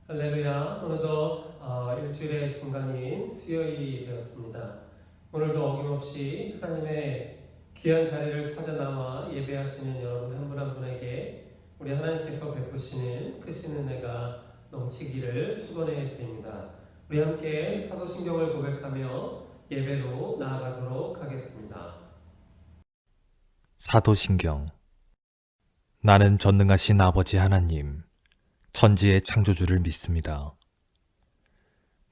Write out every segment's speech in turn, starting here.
할렐루야. 오늘도 일주일의 중간인 수요일이 되었습니다. 오늘도 어김없이 하나님의 귀한 자리를 찾아 나와 예배하시는 여러분 한 분 한 분에게 우리 하나님께서 베푸시는 크신 은혜가 넘치기를 축원해 드립니다. 우리 함께 사도신경을 고백하며 예배로 나아가도록 하겠습니다. 사도신경. 나는 전능하신 아버지 하나님, 천지의 창조주를 믿습니다.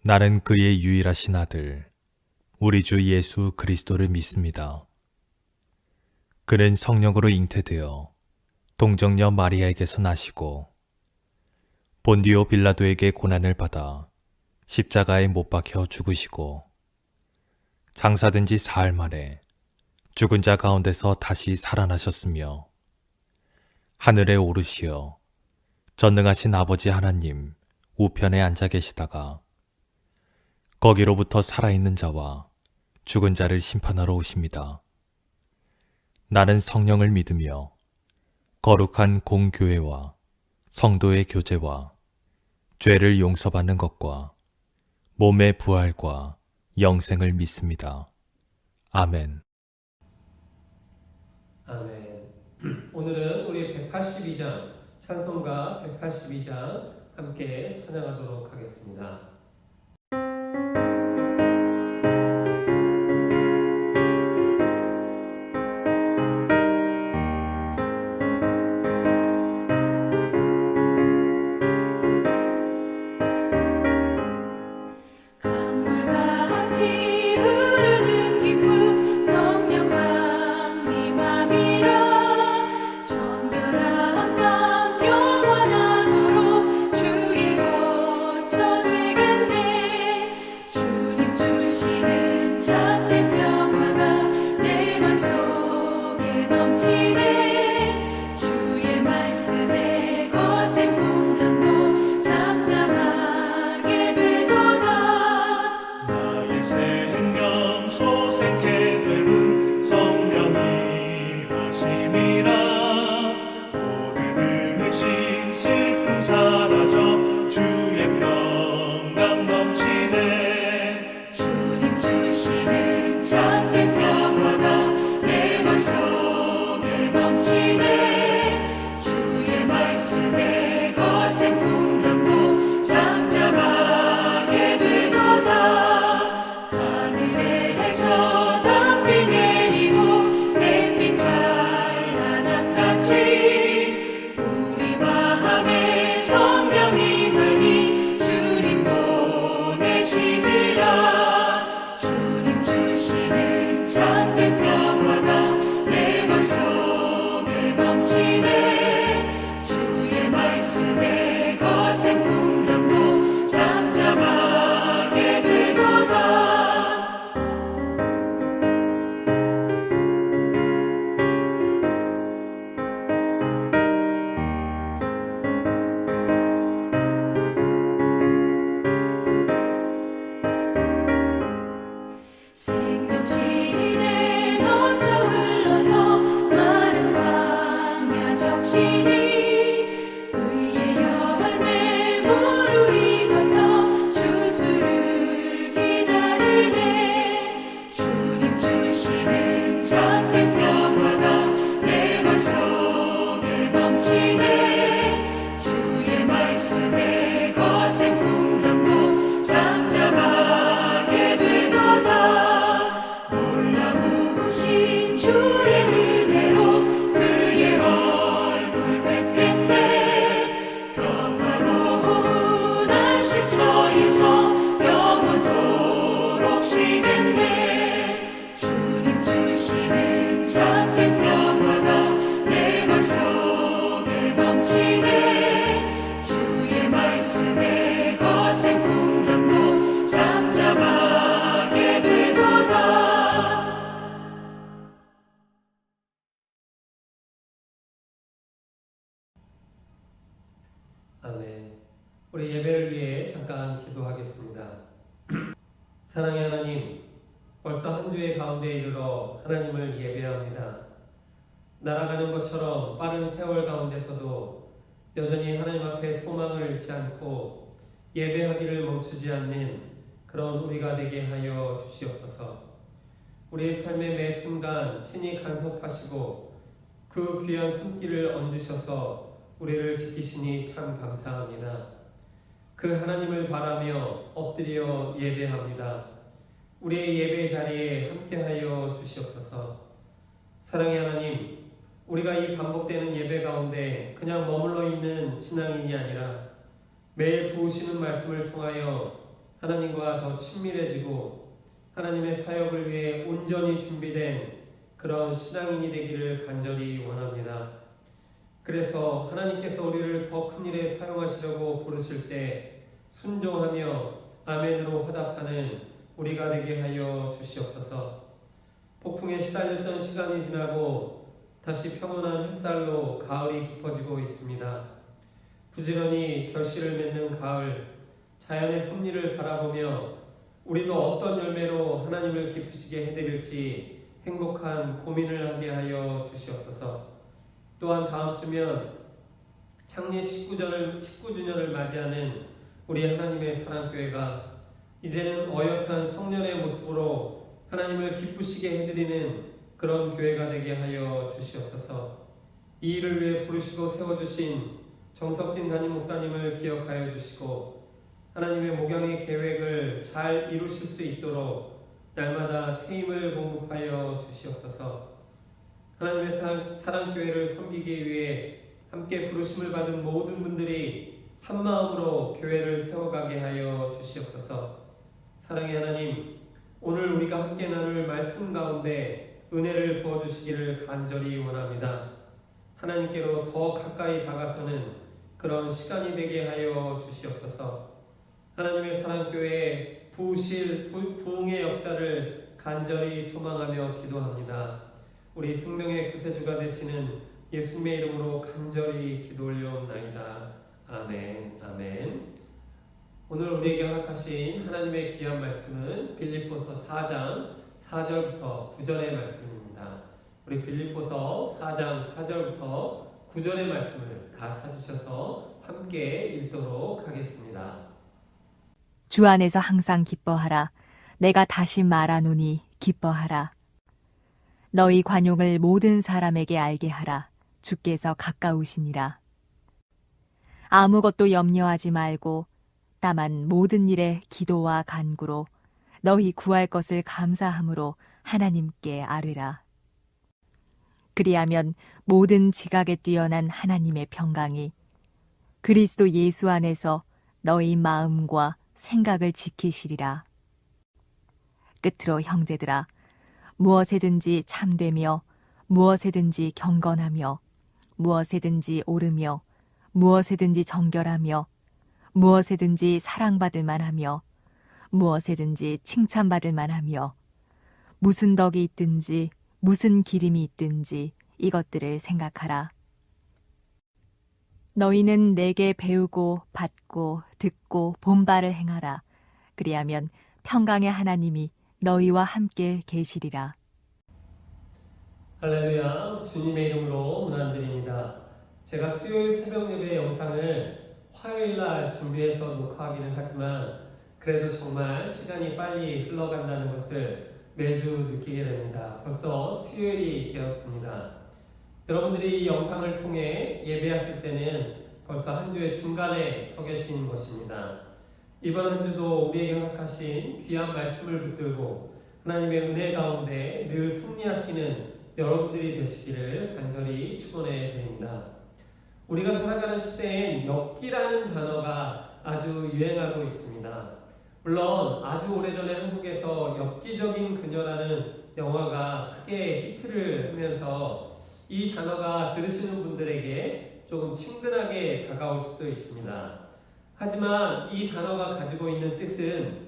나는 그의 유일하신 아들, 우리 주 예수 그리스도를 믿습니다. 그는 성령으로 잉태되어 동정녀 마리아에게서 나시고 본디오 빌라도에게 고난을 받아 십자가에 못 박혀 죽으시고 장사된 지 사흘 만에 죽은 자 가운데서 다시 살아나셨으며 하늘에 오르시어 전능하신 아버지 하나님 우편에 앉아 계시다가 거기로부터 살아있는 자와 죽은 자를 심판하러 오십니다. 나는 성령을 믿으며 거룩한 공교회와 성도의 교제와 죄를 용서받는 것과 몸의 부활과 영생을 믿습니다. 아멘. 아멘. 오늘은 우리 182장 찬송가 182장 함께 찬양하도록 하겠습니다. 강물같이 흐르는 기쁨 성령 강림함이라 정결한 맘 영원하도록 주의 거처 되겠네. 주님 주시는 참된 평화가 내 맘속에 넘치네. 주의 말씀에 거센 풍랑도 잠잠하게 되도다. 나의 생명 소생케 되는 성령이 하심이라. 모든 의심 슬픔 사라져 주의 평강 넘치네. 주님 주시는 참된 평화가 내 맘속에 넘치네. 주의 말씀에 거센 풍랑도 잠잠하게 되도다. 하늘에서 담비 내리고 햇빛 찬란함같이 우리 마음에 성령이 많이 주님 보내심이라. 주님 주시는 참된 평화가 내 맘속에 넘치네. 주의 말씀에 거센 풍랑도 잠잠하게 되도다. 생명신에 넘쳐 흘러서 마른 광야 적시니 의의 열매 무르익어서 주수를 기다리네. 주님 주시는 참된 평화가 내 맘속에 넘치네. 주의 말씀에 거센 풍랑도 잠잠하게 되도다. 놀라우신 주의 은혜로 그의 얼굴 뵙겠네. 평화로운 안식처에서 영원토록 쉬겠네. 주님 주시는 참된 평화가 내 맘속에 넘치네. 주의 말씀에 거센 풍랑도 잠잠하게 되도다. 아멘. 우리 예배를 위해 잠깐 기도하겠습니다. 사랑의 하나님, 벌써 한 주의 가운데 이르러 하나님을 예배합니다. 날아가는 것처럼 빠른 세월 가운데서도 여전히 하나님 앞에 소망을 잃지 않고 예배하기를 멈추지 않는 그런 우리가 되게 하여 주시옵소서. 우리의 삶의 매 순간 친히 간섭하시고 그 귀한 손길을 얹으셔서 우리를 지키시니 참 감사합니다. 그 하나님을 바라며 엎드려 예배합니다. 우리의 예배 자리에 함께하여 주시옵소서. 사랑의 하나님, 우리가 이 반복되는 예배 가운데 그냥 머물러 있는 신앙인이 아니라 매일 부으시는 말씀을 통하여 하나님과 더 친밀해지고 하나님의 사역을 위해 온전히 준비된 그런 신앙인이 되기를 간절히 원합니다. 그래서 하나님께서 우리를 더 큰 일에 사용하시려고 부르실 때 순종하며 아멘으로 화답하는 우리가 되게 하여 주시옵소서. 폭풍에 시달렸던 시간이 지나고 다시 평온한 햇살로 가을이 깊어지고 있습니다. 부지런히 결실을 맺는 가을, 자연의 섭리를 바라보며 우리도 어떤 열매로 하나님을 기쁘시게 해드릴지 행복한 고민을 하게 하여 주시옵소서. 또한 다음 주면 창립 19주년을 맞이하는 우리 하나님의 사랑교회가 이제는 어엿한 성년의 모습으로 하나님을 기쁘시게 해드리는 그런 교회가 되게 하여 주시옵소서. 이 일을 위해 부르시고 세워주신 정석진 담임 목사님을 기억하여 주시고 하나님의 목양의 계획을 잘 이루실 수 있도록 날마다 새 힘을 공급하여 주시옵소서. 하나님의 사랑교회를 섬기기 위해 함께 부르심을 받은 모든 분들이 한 마음으로 교회를 세워가게 하여 주시옵소서. 사랑의 하나님, 오늘 우리가 함께 나눌 말씀 가운데 은혜를 부어주시기를 간절히 원합니다. 하나님께로 더 가까이 다가서는 그런 시간이 되게 하여 주시옵소서. 하나님의 사랑교회에 부으실 부흥의 역사를 간절히 소망하며 기도합니다. 우리 생명의 구세주가 되시는 예수님의 이름으로 간절히 기도 올려옵나이다. 아멘. 아멘. 오늘 우리에게 허락하신 하나님의 귀한 말씀은 빌립보서 4장 4절부터 9절의 말씀입니다. 우리 빌립보서 4장 4절부터 9절의 말씀을 다 찾으셔서 함께 읽도록 하겠습니다. 주 안에서 항상 기뻐하라. 내가 다시 말하노니 기뻐하라. 너희 관용을 모든 사람에게 알게 하라. 주께서 가까우시니라. 아무것도 염려하지 말고 다만 모든 일에 기도와 간구로 너희 구할 것을 감사함으로 하나님께 아뢰라. 그리하면 모든 지각에 뛰어난 하나님의 평강이 그리스도 예수 안에서 너희 마음과 생각을 지키시리라. 끝으로 형제들아, 무엇에든지 참되며 무엇에든지 경건하며 무엇에든지 옳으며 무엇에든지 정결하며 무엇에든지 사랑받을 만하며 무엇에든지 칭찬받을 만하며 무슨 덕이 있든지 무슨 기림이 있든지 이것들을 생각하라. 너희는 내게 배우고 받고 듣고 본 바를 행하라. 그리하면 평강의 하나님이 너희와 함께 계시리라. 할렐루야. 주님의 이름으로 문안드립니다. 제가 수요일 새벽 예배 영상을 화요일날 준비해서 녹화하기는 하지만 그래도 정말 시간이 빨리 흘러간다는 것을 매주 느끼게 됩니다. 벌써 수요일이 되었습니다. 여러분들이 이 영상을 통해 예배하실 때는 벌써 한 주의 중간에 서 계신 것입니다. 이번 한 주도 우리에게 허락하신 귀한 말씀을 붙들고 하나님의 은혜 가운데 늘 승리하시는 여러분들이 되시기를 간절히 축원해 드립니다. 우리가 살아가는 시대엔 엽기라는 단어가 아주 유행하고 있습니다. 물론 아주 오래전에 한국에서 엽기적인 그녀라는 영화가 크게 히트를 하면서 이 단어가 들으시는 분들에게 조금 친근하게 다가올 수도 있습니다. 하지만 이 단어가 가지고 있는 뜻은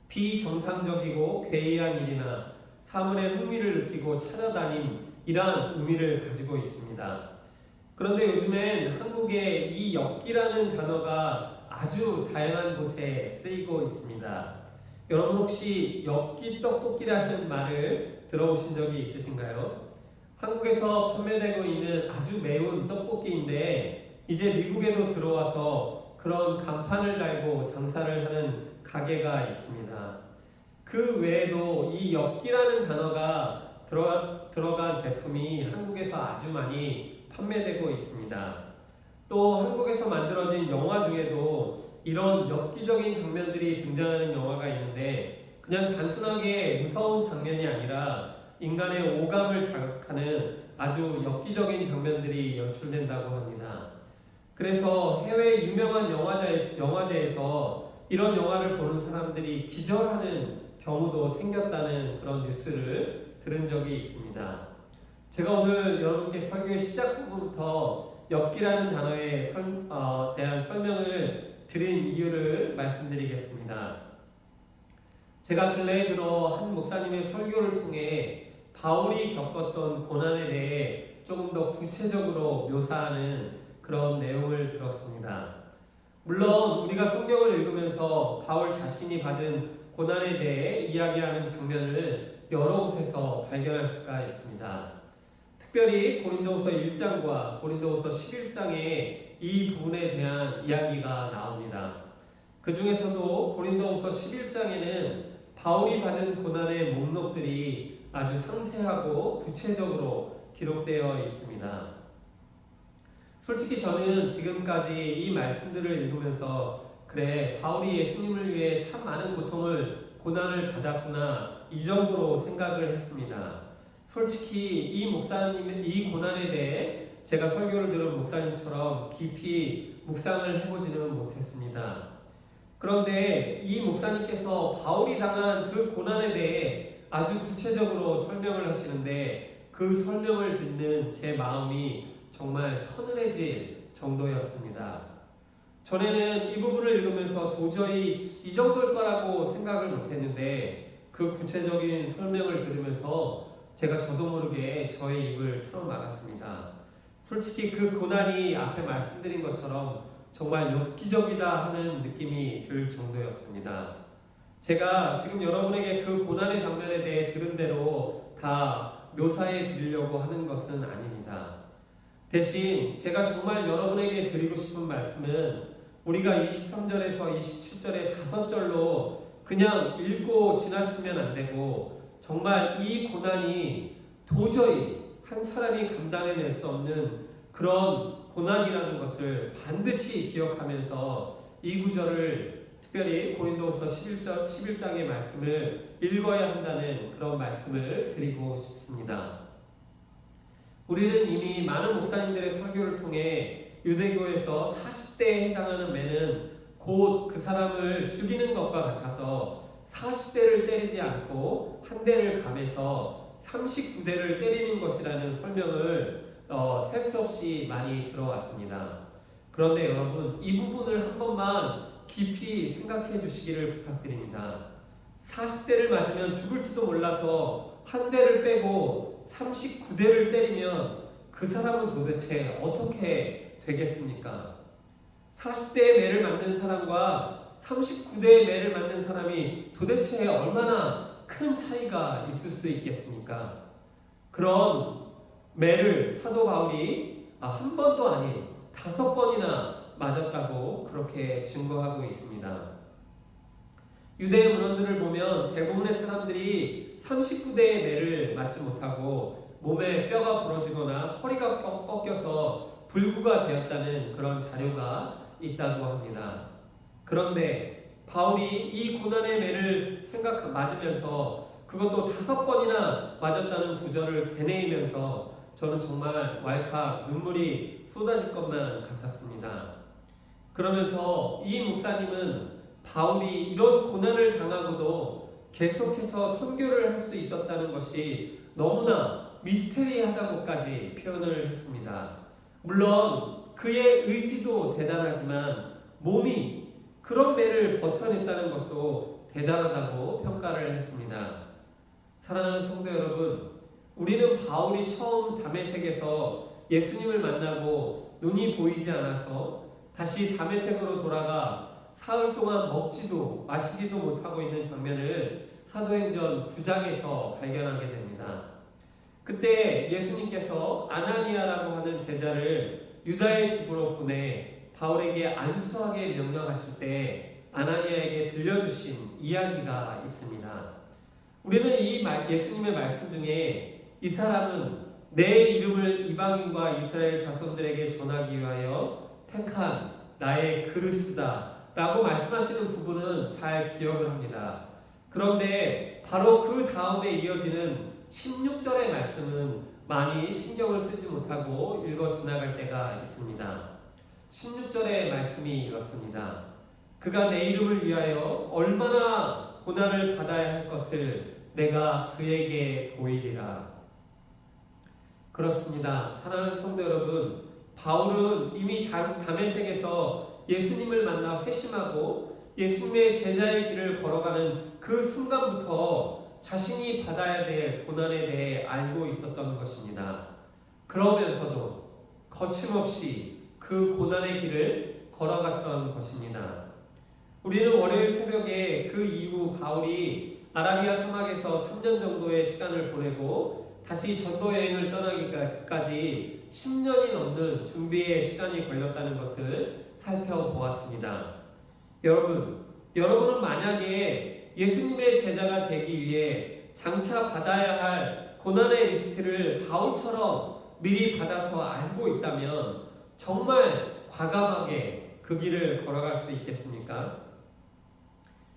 비정상적이고 괴이한 일이나 사물의 흥미를 느끼고 찾아다님이란 의미를 가지고 있습니다. 그런데 요즘엔 한국에 이 엽기라는 단어가 아주 다양한 곳에 쓰이고 있습니다. 여러분 혹시 엽기 떡볶이라는 말을 들어보신 적이 있으신가요? 한국에서 판매되고 있는 아주 매운 떡볶이인데 이제 미국에도 들어와서 그런 간판을 달고 장사를 하는 가게가 있습니다. 그 외에도 이 엽기라는 단어가 들어간 제품이 한국에서 아주 많이 판매되고 있습니다. 또 한국에서 만들어진 영화 중에도 이런 엽기적인 장면들이 등장하는 영화가 있는데 그냥 단순하게 무서운 장면이 아니라 인간의 오감을 자극하는 아주 엽기적인 장면들이 연출된다고 합니다. 그래서 해외 유명한 영화제에서 이런 영화를 보는 사람들이 기절하는 경우도 생겼다는 그런 뉴스를 들은 적이 있습니다. 제가 오늘 여러분께 설교의 시작 부분부터 엽기라는 단어에 대한 설명을 드린 이유를 말씀드리겠습니다. 제가 근래에 들어 한 목사님의 설교를 통해 바울이 겪었던 고난에 대해 조금 더 구체적으로 묘사하는 그런 내용을 들었습니다. 물론 우리가 성경을 읽으면서 바울 자신이 받은 고난에 대해 이야기하는 장면을 여러 곳에서 발견할 수가 있습니다. 특별히 고린도후서 1장과 고린도후서 11장에 이 부분에 대한 이야기가 나옵니다. 그 중에서도 고린도후서 11장에는 바울이 받은 고난의 목록들이 아주 상세하고 구체적으로 기록되어 있습니다. 솔직히 저는 지금까지 이 말씀들을 읽으면서 그래, 바울이 예수님을 위해 참 많은 고난을 받았구나, 이 정도로 생각을 했습니다. 솔직히 이 목사님의 이 고난에 대해 제가 설교를 들은 목사님처럼 깊이 묵상을 해보지는 못했습니다. 그런데 이 목사님께서 바울이 당한 그 고난에 대해 아주 구체적으로 설명을 하시는데 그 설명을 듣는 제 마음이 정말 서늘해질 정도였습니다. 전에는 이 부분을 읽으면서 도저히 이 정도일 거라고 생각을 못했는데 그 구체적인 설명을 들으면서 제가 저도 모르게 저의 입을 틀어막았습니다. 솔직히 그 고난이 앞에 말씀드린 것처럼 정말 엽기적이다 하는 느낌이 들 정도였습니다. 제가 지금 여러분에게 그 고난의 장면에 대해 들은 대로 다 묘사해 드리려고 하는 것은 아닙니다. 대신 제가 정말 여러분에게 드리고 싶은 말씀은 우리가 23절에서 27절의 5절로 그냥 읽고 지나치면 안 되고 정말 이 고난이 도저히 한 사람이 감당해낼 수 없는 그런 고난이라는 것을 반드시 기억하면서 이 구절을 특별히 고린도후서 11장의 말씀을 읽어야 한다는 그런 말씀을 드리고 싶습니다. 우리는 이미 많은 목사님들의 설교를 통해 유대교에서 40대에 해당하는 매는 곧 그 사람을 죽이는 것과 같아서 40대를 때리지 않고 한 대를 감해서 39대를 때리는 것이라는 설명을 셀 수 없이 많이 들어왔습니다. 그런데 여러분, 이 부분을 한 번만 깊이 생각해 주시기를 부탁드립니다. 40대를 맞으면 죽을지도 몰라서 한 대를 빼고 39대를 때리면 그 사람은 도대체 어떻게 되겠습니까? 40대의 매를 맞는 사람과 39대의 매를 맞는 사람이 도대체 얼마나 큰 차이가 있을 수 있겠습니까? 그런 매를 사도 바울이 한 번도 아닌 5번이나 맞았다고 그렇게 증거하고 있습니다. 유대의 문헌들을 보면 대부분의 사람들이 39대의 매를 맞지 못하고 몸에 뼈가 부러지거나 허리가 꺾여서 불구가 되었다는 그런 자료가 있다고 합니다. 그런데 바울이 이 고난의 매를 맞으면서 그것도 5번이나 맞았다는 구절을 되뇌이면서 저는 정말 왈칵 눈물이 쏟아질 것만 같았습니다. 그러면서 이 목사님은 바울이 이런 고난을 당하고도 계속해서 선교를 할 수 있었다는 것이 너무나 미스테리하다고까지 표현을 했습니다. 물론 그의 의지도 대단하지만 몸이 그런 매를 버텨냈다는 것도 대단하다고 평가를 했습니다. 사랑하는 성도 여러분, 우리는 바울이 처음 다메섹에서 예수님을 만나고 눈이 보이지 않아서 다시 다메섹으로 돌아가 사흘 동안 먹지도 마시지도 못하고 있는 장면을 사도행전 9장에서 발견하게 됩니다. 그때 예수님께서 아나니아라고 하는 제자를 유다의 집으로 보내 바울에게 안수하게 명령하실 때 아나니아에게 들려주신 이야기가 있습니다. 우리는 이 예수님의 말씀 중에 이 사람은 내 이름을 이방인과 이스라엘 자손들에게 전하기 위하여 택한 나의 그릇이다 라고 말씀하시는 부분은 잘 기억을 합니다. 그런데 바로 그 다음에 이어지는 16절의 말씀은 많이 신경을 쓰지 못하고 읽어 지나갈 때가 있습니다. 16절의 말씀이 이렇습니다. 그가 내 이름을 위하여 얼마나 고난을 받아야 할 것을 내가 그에게 보이리라. 그렇습니다. 사랑하는 성도 여러분, 바울은 이미 다메섹에서 예수님을 만나 회심하고 예수님의 제자의 길을 걸어가는 그 순간부터 자신이 받아야 될 고난에 대해 알고 있었던 것입니다. 그러면서도 거침없이 그 고난의 길을 걸어갔던 것입니다. 우리는 월요일 새벽에 그 이후 바울이 아라비아 사막에서 3년 정도의 시간을 보내고 다시 전도 여행을 떠나기까지 10년이 넘는 준비의 시간이 걸렸다는 것을 살펴보았습니다. 여러분은 만약에 예수님의 제자가 되기 위해 장차 받아야 할 고난의 리스트를 바울처럼 미리 받아서 알고 있다면 정말 과감하게 그 길을 걸어갈 수 있겠습니까?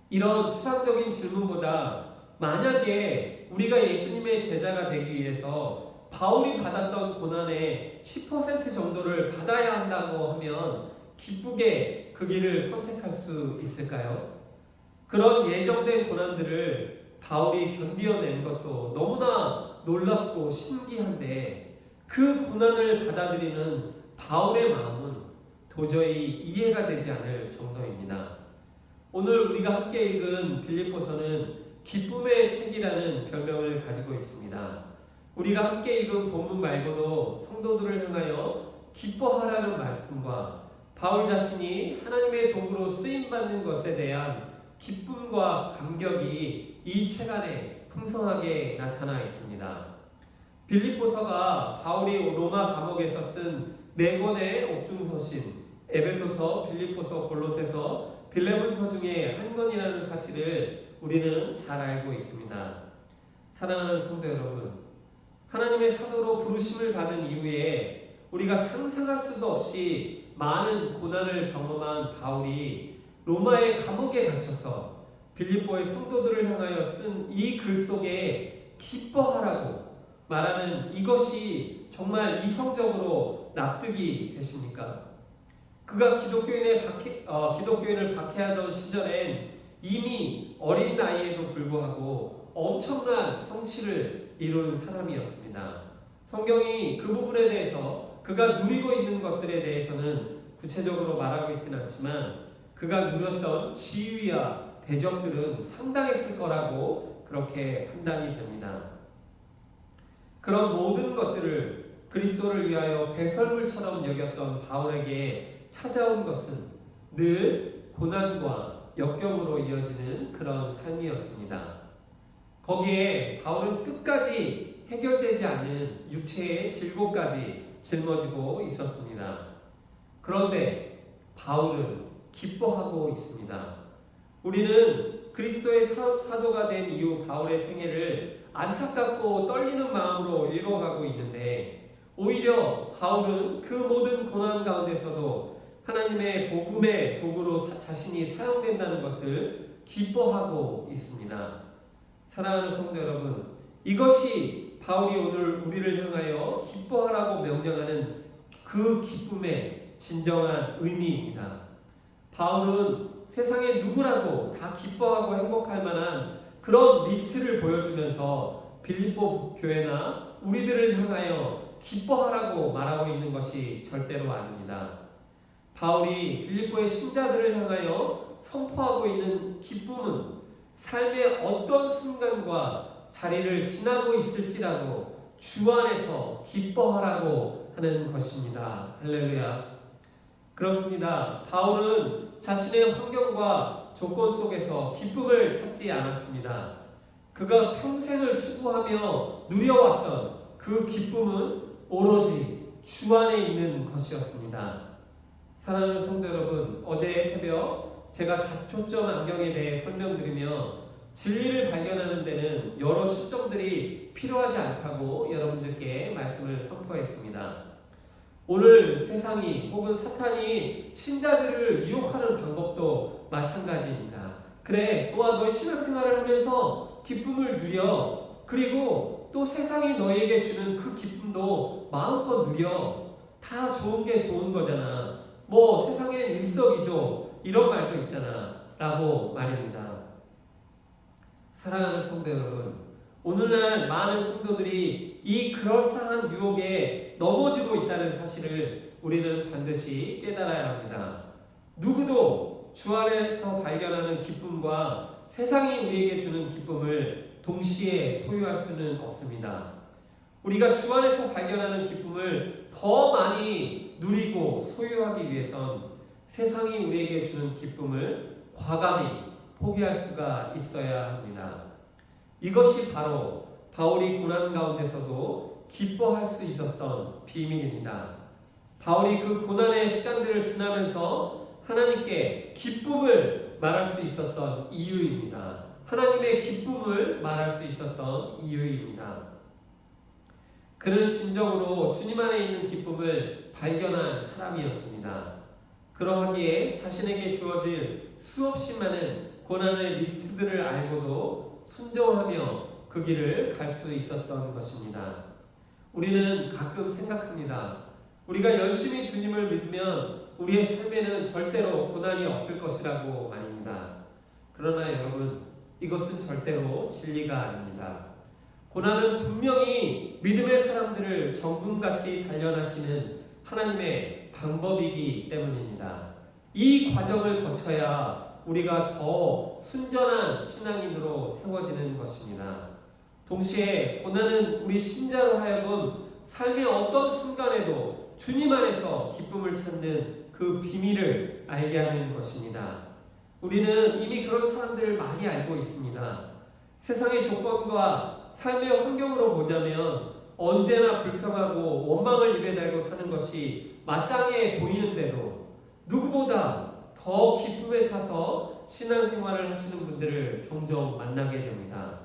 이런 추상적인 질문보다 만약에 우리가 예수님의 제자가 되기 위해서 바울이 받았던 고난의 10% 정도를 받아야 한다고 하면 기쁘게 그 길을 선택할 수 있을까요? 그런 예정된 고난들을 바울이 견디어낸 것도 너무나 놀랍고 신기한데 그 고난을 받아들이는 바울의 마음은 도저히 이해가 되지 않을 정도입니다. 오늘 우리가 함께 읽은 빌립보서는 기쁨의 책이라는 별명을 가지고 있습니다. 우리가 함께 읽은 본문 말고도 성도들을 향하여 기뻐하라는 말씀과 바울 자신이 하나님의 도구로 쓰임받는 것에 대한 기쁨과 감격이 이 책 안에 풍성하게 나타나 있습니다. 빌립보서가 바울이 로마 감옥에서 쓴 4권의 옥중서신 에베소서, 빌립보서, 골로새서, 빌레몬서 중에 한 권이라는 사실을 우리는 잘 알고 있습니다. 사랑하는 성도 여러분, 하나님의 사도로 부르심을 받은 이후에 우리가 상상할 수도 없이 많은 고난을 경험한 바울이 로마의 감옥에 갇혀서 빌립보의 성도들을 향하여 쓴 이 글 속에 기뻐하라고 말하는 이것이 정말 이성적으로 납득이 되십니까? 그가 기독교인을 박해하던 시절엔 이미 어린 나이에도 불구하고 엄청난 성취를 이룬 사람이었습니다. 성경이 그 부분에 대해서 그가 누리고 있는 것들에 대해서는 구체적으로 말하고 있지는 않지만 그가 누렸던 지위와 대접들은 상당했을 거라고 그렇게 판단이 됩니다. 그런 모든 것들을 그리스도를 위하여 배설물처럼 여겼던 바울에게 찾아온 것은 늘 고난과 역경으로 이어지는 그런 삶이었습니다. 거기에 바울은 끝까지 해결되지 않은 육체의 질고까지 짊어지고 있었습니다. 그런데 바울은 기뻐하고 있습니다. 우리는 그리스도의 사도가 된 이후 바울의 생애를 안타깝고 떨리는 마음으로 읽어가고 있는데 오히려 바울은 그 모든 고난 가운데서도 하나님의 복음의 도구로 자신이 사용된다는 것을 기뻐하고 있습니다. 사랑하는 성도 여러분, 이것이 바울이 오늘 우리를 향하여 기뻐하라고 명령하는 그 기쁨의 진정한 의미입니다. 바울은 세상에 누구라도 다 기뻐하고 행복할 만한 그런 리스트를 보여주면서 빌립보 교회나 우리들을 향하여 기뻐하라고 말하고 있는 것이 절대로 아닙니다. 바울이 빌립보의 신자들을 향하여 선포하고 있는 기쁨은 삶의 어떤 순간과 자리를 지나고 있을지라도 주 안에서 기뻐하라고 하는 것입니다. 할렐루야. 그렇습니다. 바울은 자신의 환경과 조건 속에서 기쁨을 찾지 않았습니다. 그가 평생을 추구하며 누려왔던 그 기쁨은 오로지 주 안에 있는 것이었습니다. 사랑하는 성도 여러분, 어제 새벽 제가 다초점 안경에 대해 설명드리며 진리를 발견하는 데는 여러 초점들이 필요하지 않다고 여러분들께 말씀을 선포했습니다. 오늘 세상이 혹은 사탄이 신자들을 유혹하는 방법도 마찬가지입니다. 그래, 좋아, 너희 신앙생활을 하면서 기쁨을 누려. 그리고 또 세상이 너희에게 주는 그 기쁨도 마음껏 누려. 다 좋은 게 좋은 거잖아. 뭐 세상엔 일석이조 이런 말도 있잖아 라고 말입니다. 사랑하는 성도 여러분, 오늘날 많은 성도들이 이 그럴싸한 유혹에 넘어지고 있다는 사실을 우리는 반드시 깨달아야 합니다. 누구도 주 안에서 발견하는 기쁨과 세상이 우리에게 주는 기쁨을 동시에 소유할 수는 없습니다. 우리가 주 안에서 발견하는 기쁨을 더 많이 누리고 소유하기 위해선 세상이 우리에게 주는 기쁨을 과감히 포기할 수가 있어야 합니다. 이것이 바로 바울이 고난 가운데서도 기뻐할 수 있었던 비밀입니다. 바울이 그 고난의 시간들을 지나면서 하나님께 기쁨을 말할 수 있었던 이유입니다. 하나님의 기쁨을 말할 수 있었던 이유입니다. 그는 진정으로 주님 안에 있는 기쁨을 발견한 사람이었습니다. 그러하기에 자신에게 주어질 수없이 많은 고난의 리스트들을 알고도 순종하며 그 길을 갈 수 있었던 것입니다. 우리는 가끔 생각합니다. 우리가 열심히 주님을 믿으면 우리의 삶에는 절대로 고난이 없을 것이라고 말입니다. 그러나 여러분, 이것은 절대로 진리가 아닙니다. 고난은 분명히 믿음의 사람들을 정금같이 단련하시는 하나님의 방법이기 때문입니다. 이 과정을 거쳐야 우리가 더 순전한 신앙인으로 세워지는 것입니다. 동시에 고난은 우리 신자로 하여금 삶의 어떤 순간에도 주님 안에서 기쁨을 찾는 그 비밀을 알게 하는 것입니다. 우리는 이미 그런 사람들을 많이 알고 있습니다. 세상의 조건과 삶의 환경으로 보자면 언제나 불평하고 원망을 입에 달고 사는 것이 마땅해 보이는데도 누구보다 더 기쁨에 차서 신앙생활을 하시는 분들을 종종 만나게 됩니다.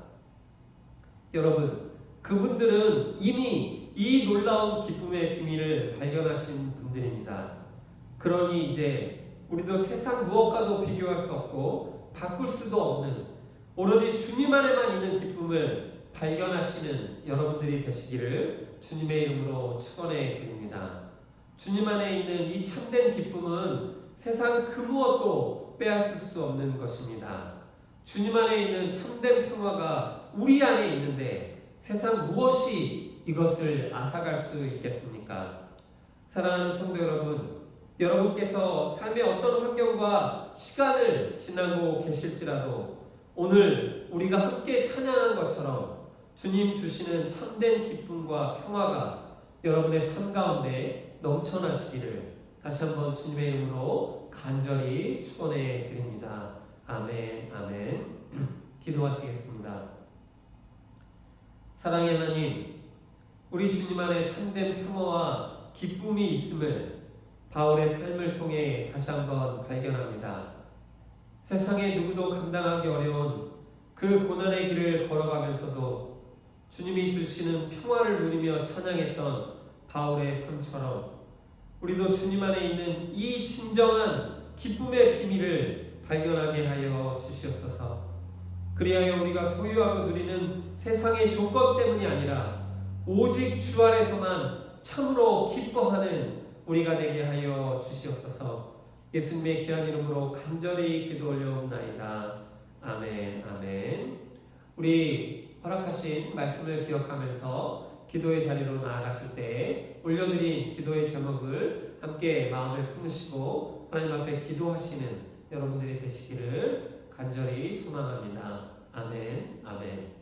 여러분, 그분들은 이미 이 놀라운 기쁨의 비밀을 발견하신 분들입니다. 그러니 이제 우리도 세상 무엇과도 비교할 수 없고 바꿀 수도 없는 오로지 주님 안에만 있는 기쁨을 발견하시는 여러분들이 되시기를 주님의 이름으로 축원해 드립니다. 주님 안에 있는 이 참된 기쁨은 세상 그 무엇도 빼앗을 수 없는 것입니다. 주님 안에 있는 참된 평화가 우리 안에 있는데 세상 무엇이 이것을 앗아갈 수 있겠습니까? 사랑하는 성도 여러분, 여러분께서 삶의 어떤 환경과 시간을 지나고 계실지라도 오늘 우리가 함께 찬양한 것처럼 주님 주시는 참된 기쁨과 평화가 여러분의 삶 가운데 넘쳐나시기를 다시 한번 주님의 이름으로 간절히 축원해 드립니다. 아멘, 아멘. 기도하시겠습니다. 사랑의 하나님, 우리 주님 안에 참된 평화와 기쁨이 있음을 바울의 삶을 통해 다시 한번 발견합니다. 세상에 누구도 감당하기 어려운 그 고난의 길을 걸어가면서도 주님이 주시는 평화를 누리며 찬양했던 바울의 삶처럼 우리도 주님 안에 있는 이 진정한 기쁨의 비밀을 발견하게 하여 주시옵소서. 그리하여 우리가 소유하고 누리는 세상의 조건 때문이 아니라 오직 주 안에서만 참으로 기뻐하는 우리가 되게 하여 주시옵소서. 예수님의 귀한 이름으로 간절히 기도 올려옵나이다. 아멘, 아멘. 우리 허락하신 말씀을 기억하면서 기도의 자리로 나아가실 때 올려드린 기도의 제목을 함께 마음을 품으시고 하나님 앞에 기도하시는 여러분들이 되시기를 간절히 소망합니다. 아멘, 아멘.